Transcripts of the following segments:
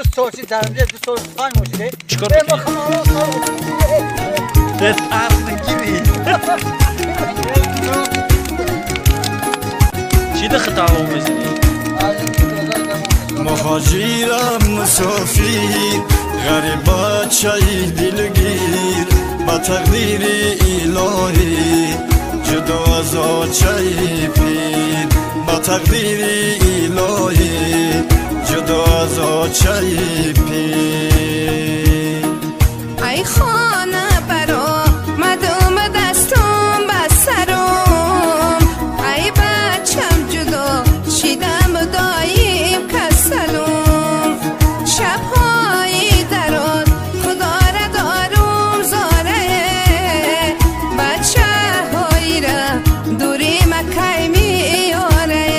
دوست درمیده دوست تایم موشیده چیکار به می‌کنی؟ مخمه به ترس گیری چی ده خطا میزنی؟ مهاجرم مسافر غریبا چای دلگیر با تقدیر الهی جدا از آچای پیر با تقدیر الهی جدا از آچای پیر ای خانه برا مدوم دستم بسرم ای بچم جدا شیدم داییم کسلم شبهای درات خدا را دارم زاره بچه های را دوری مکای میاره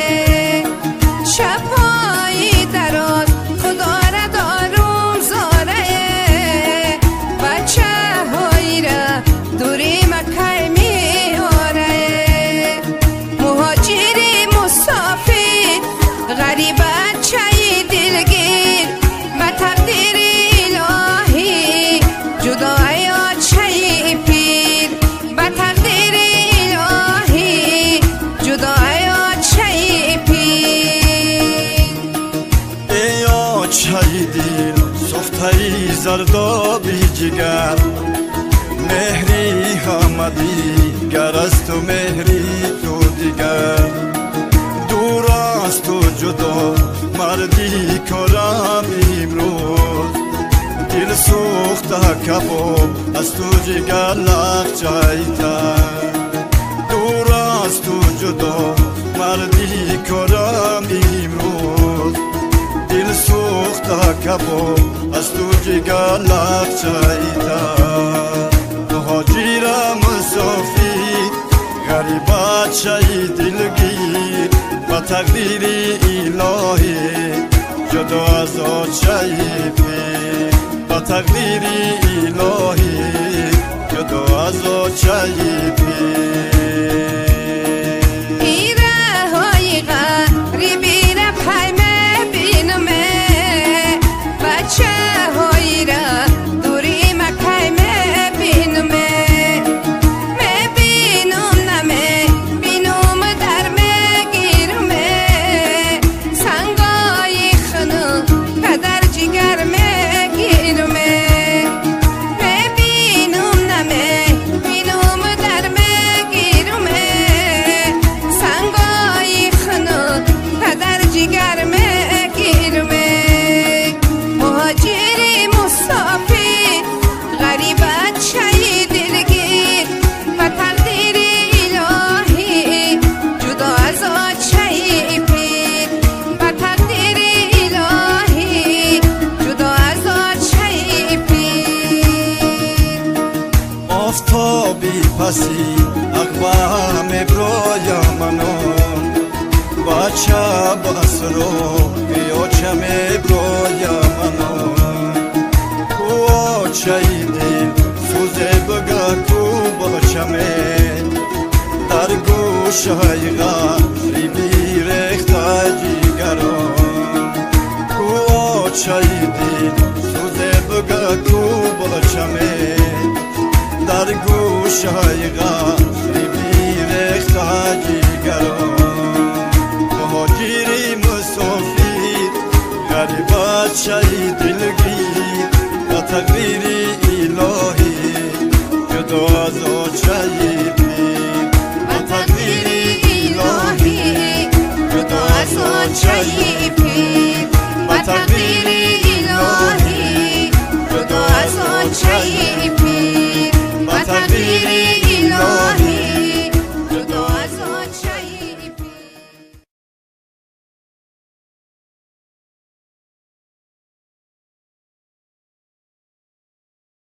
شبهای درات خدا را دارم زاره بچه های را دوری مکای میاره مهاجری مسافر غریب چای دلگیر با تقدیر الهی جدای آچای پیر با تقدیر الهی جدای آچای پیر ای آچای دل سفتای زردابی جگر مهری آمدی گر از تو مهری تو دیگر دور از تو جدا مردی کارم امروز دل سوخته کباب از تو جگر لخ جایتر دور از تو جدا مردی کارم امروز دل سوخته کباب از تو جگر لخ جایتر مهاجرم مسافر غریبت چای دلگیر با تقدیر الهی جدا از آچای پیر با تقدیر الهی جدا از آچای پیر ایره های غریبی را پیمه بینمه بچه های را دوری مکای می بینمه می بینم نمی بینم در می گیرمه سنگای خنو پدر جگر می گیرمه می بینم نمی بینم در می گیرمه سنگای خنو پدر جگر می گیرمه مهاجری مسافر غریبت چای دلگیر و تقدیر الهی جدا از آچای پیر و تقدیر الهی جدا از آچای پیر آفتابی پسی اقوام برای منون بچه بسرو بیا چمه برای منون کو آچای دل سوزه بگا کو بچمه در گوشای غریبی رخت جیگران کو آچای دل سوزه بگا کو بچمه در گوشای غریبی رخت جیگران مهاجری مسافر غریبت چای دلگیر با تقدیر الهی جدا از آچای پیر با تقدیر الهی جدا از آچای پیر